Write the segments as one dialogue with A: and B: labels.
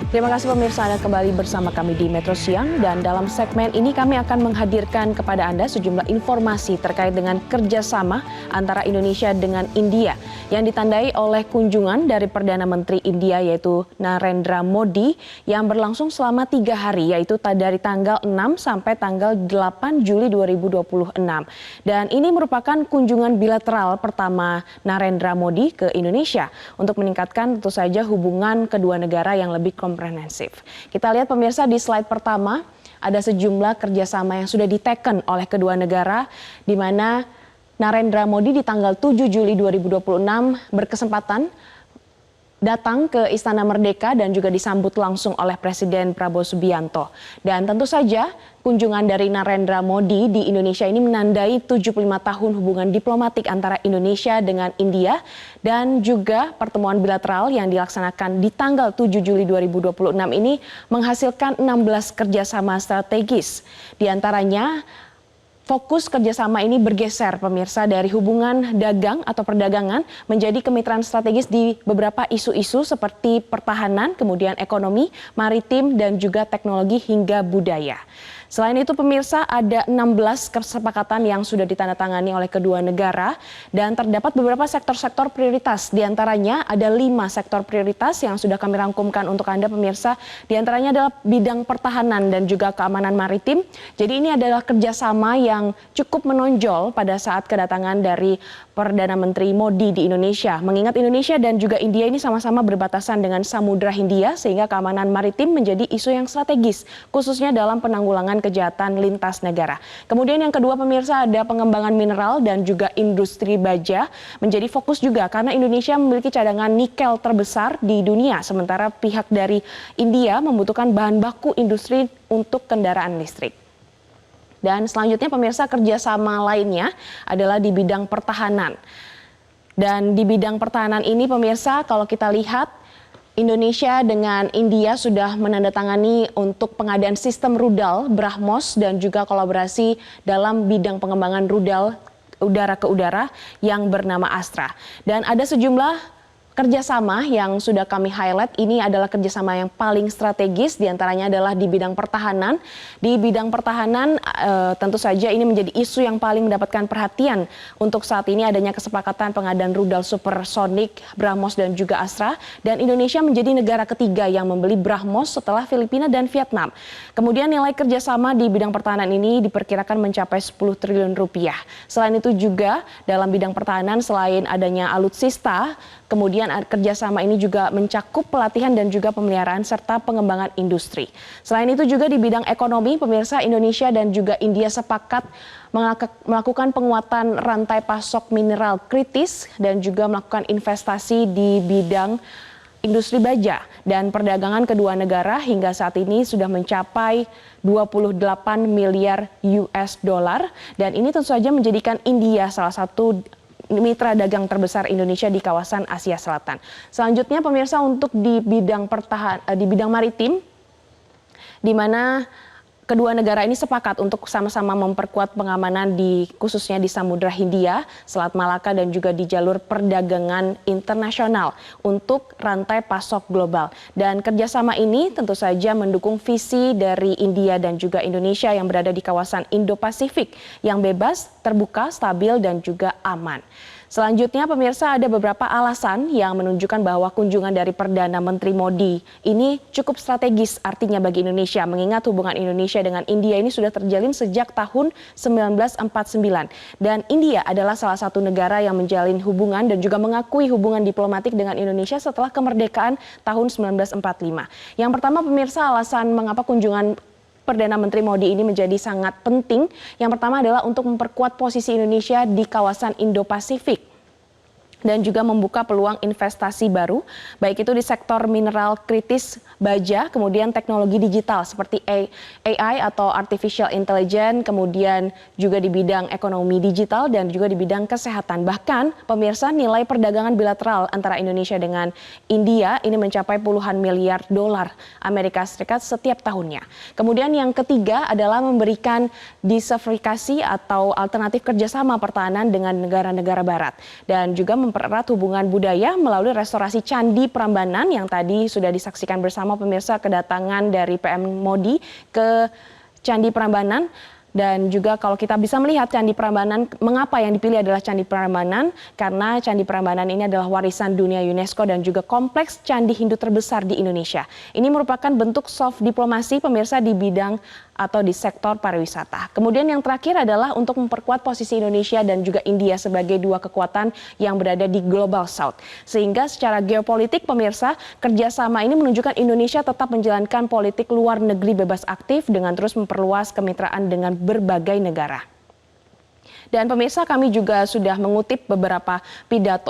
A: Terima kasih pemirsa, Anda kembali bersama kami di Metro Siang, dan dalam segmen ini kami akan menghadirkan kepada Anda sejumlah informasi terkait dengan kerjasama antara Indonesia dengan India yang ditandai oleh kunjungan dari Perdana Menteri India yaitu Narendra Modi yang berlangsung selama 3 hari, yaitu dari tanggal 6 sampai tanggal 8 Juli 2026. Dan ini merupakan kunjungan bilateral pertama Narendra Modi ke Indonesia untuk meningkatkan tentu saja hubungan kedua negara yang lebih komprehensif. Kita lihat pemirsa di slide pertama, ada sejumlah kerjasama yang sudah diteken oleh kedua negara, di mana Narendra Modi di tanggal 7 Juli 2026 berkesempatan datang ke Istana Merdeka dan juga disambut langsung oleh Presiden Prabowo Subianto. Dan tentu saja kunjungan dari Narendra Modi di Indonesia ini menandai 75 tahun hubungan diplomatik antara Indonesia dengan India dan juga pertemuan bilateral yang dilaksanakan di tanggal 7 Juli 2026 ini menghasilkan 16 kerjasama strategis. Di antaranya fokus kerjasama ini bergeser pemirsa dari hubungan dagang atau perdagangan menjadi kemitraan strategis di beberapa isu-isu seperti pertahanan, kemudian ekonomi, maritim, dan juga teknologi hingga budaya. Selain itu pemirsa, ada 16 kesepakatan yang sudah ditandatangani oleh kedua negara dan terdapat beberapa sektor-sektor prioritas. Di antaranya ada 5 sektor prioritas yang sudah kami rangkumkan untuk Anda pemirsa. Di antaranya adalah bidang pertahanan dan juga keamanan maritim. Jadi ini adalah kerjasama yang cukup menonjol pada saat kedatangan dari Perdana Menteri Modi di Indonesia. Mengingat Indonesia dan juga India ini sama-sama berbatasan dengan Samudra Hindia sehingga keamanan maritim menjadi isu yang strategis khususnya dalam penanggulangan kejahatan lintas negara. Kemudian yang kedua pemirsa ada pengembangan mineral dan juga industri baja menjadi fokus juga karena Indonesia memiliki cadangan nikel terbesar di dunia sementara pihak dari India membutuhkan bahan baku industri untuk kendaraan listrik. Dan selanjutnya pemirsa kerjasama lainnya adalah di bidang pertahanan. Dan di bidang pertahanan ini pemirsa kalau kita lihat Indonesia dengan India sudah menandatangani untuk pengadaan sistem rudal BrahMos dan juga kolaborasi dalam bidang pengembangan rudal udara ke udara yang bernama Astra. Dan ada sejumlah kerjasama yang sudah kami highlight, ini adalah kerjasama yang paling strategis, diantaranya adalah di bidang pertahanan. Di bidang pertahanan tentu saja ini menjadi isu yang paling mendapatkan perhatian untuk saat ini adanya kesepakatan pengadaan rudal supersonik BrahMos dan juga Astra. Dan Indonesia menjadi negara ketiga yang membeli BrahMos setelah Filipina dan Vietnam. Kemudian nilai kerjasama di bidang pertahanan ini diperkirakan mencapai 10 triliun rupiah. Selain itu juga dalam bidang pertahanan selain adanya alutsista, kemudian kerjasama ini juga mencakup pelatihan dan juga pemeliharaan serta pengembangan industri. Selain itu juga di bidang ekonomi, pemirsa Indonesia dan juga India sepakat melakukan penguatan rantai pasok mineral kritis dan juga melakukan investasi di bidang industri baja. Dan perdagangan kedua negara hingga saat ini sudah mencapai 28 miliar US dollar dan ini tentu saja menjadikan India salah satu mitra dagang terbesar Indonesia di kawasan Asia Selatan. Selanjutnya pemirsa untuk di bidang maritim, di mana kedua negara ini sepakat untuk sama-sama memperkuat pengamanan khususnya di Samudra Hindia, Selat Malaka dan juga di jalur perdagangan internasional untuk rantai pasok global. Dan kerjasama ini tentu saja mendukung visi dari India dan juga Indonesia yang berada di kawasan Indo-Pasifik yang bebas, terbuka, stabil dan juga aman. Selanjutnya pemirsa ada beberapa alasan yang menunjukkan bahwa kunjungan dari Perdana Menteri Modi ini cukup strategis artinya bagi Indonesia mengingat hubungan Indonesia dengan India ini sudah terjalin sejak tahun 1949 dan India adalah salah satu negara yang menjalin hubungan dan juga mengakui hubungan diplomatik dengan Indonesia setelah kemerdekaan tahun 1945. Yang pertama pemirsa alasan mengapa kunjungan Perdana Menteri Modi ini menjadi sangat penting. Yang pertama adalah untuk memperkuat posisi Indonesia di kawasan Indo-Pasifik dan juga membuka peluang investasi baru, baik itu di sektor mineral kritis, baja, kemudian teknologi digital seperti AI atau Artificial Intelligence, kemudian juga di bidang ekonomi digital dan juga di bidang kesehatan. Bahkan pemirsa nilai perdagangan bilateral antara Indonesia dengan India ini mencapai puluhan miliar dolar Amerika Serikat setiap tahunnya. Kemudian yang ketiga adalah memberikan diversifikasi atau alternatif kerjasama pertahanan dengan negara-negara barat dan juga mempererat hubungan budaya melalui restorasi Candi Prambanan yang tadi sudah disaksikan bersama pemirsa kedatangan dari PM Modi ke Candi Prambanan. Dan juga kalau kita bisa melihat Candi Prambanan, mengapa yang dipilih adalah Candi Prambanan? Karena Candi Prambanan ini adalah warisan dunia UNESCO dan juga kompleks candi Hindu terbesar di Indonesia. Ini merupakan bentuk soft diplomasi pemirsa di bidang atau di sektor pariwisata. Kemudian yang terakhir adalah untuk memperkuat posisi Indonesia dan juga India sebagai dua kekuatan yang berada di Global South. Sehingga secara geopolitik pemirsa, kerjasama ini menunjukkan Indonesia tetap menjalankan politik luar negeri bebas aktif dengan terus memperluas kemitraan dengan berbagai negara. Dan pemirsa, kami juga sudah mengutip beberapa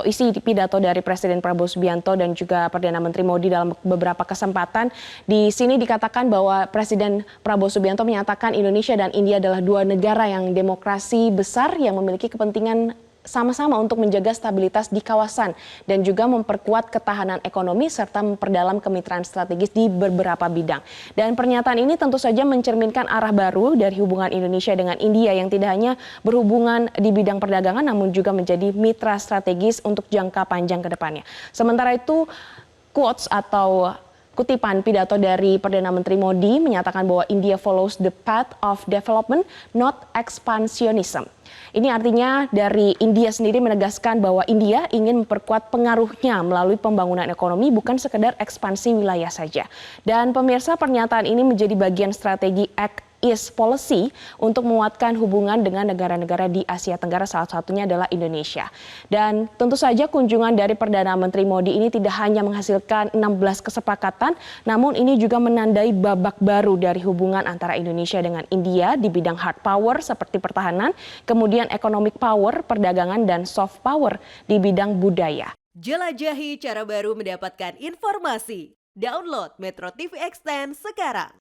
A: isi pidato dari Presiden Prabowo Subianto dan juga Perdana Menteri Modi dalam beberapa kesempatan. Di sini dikatakan bahwa Presiden Prabowo Subianto menyatakan Indonesia dan India adalah dua negara yang demokrasi besar yang memiliki kepentingan sama-sama untuk menjaga stabilitas di kawasan dan juga memperkuat ketahanan ekonomi serta memperdalam kemitraan strategis di beberapa bidang. Dan pernyataan ini tentu saja mencerminkan arah baru dari hubungan Indonesia dengan India yang tidak hanya berhubungan di bidang perdagangan namun juga menjadi mitra strategis untuk jangka panjang ke depannya. Sementara itu, quotes atau kutipan pidato dari Perdana Menteri Modi menyatakan bahwa India follows the path of development, not expansionism. Ini artinya dari India sendiri menegaskan bahwa India ingin memperkuat pengaruhnya melalui pembangunan ekonomi bukan sekedar ekspansi wilayah saja. Dan pemirsa, pernyataan ini menjadi bagian strategi Act East Policy untuk menguatkan hubungan dengan negara-negara di Asia Tenggara, salah satunya adalah Indonesia. Dan tentu saja kunjungan dari Perdana Menteri Modi ini tidak hanya menghasilkan 16 kesepakatan, namun ini juga menandai babak baru dari hubungan antara Indonesia dengan India di bidang hard power seperti pertahanan, kemudian economic power, perdagangan, dan soft power di bidang budaya.
B: Jelajahi cara baru mendapatkan informasi. Download Metro TV Extend sekarang.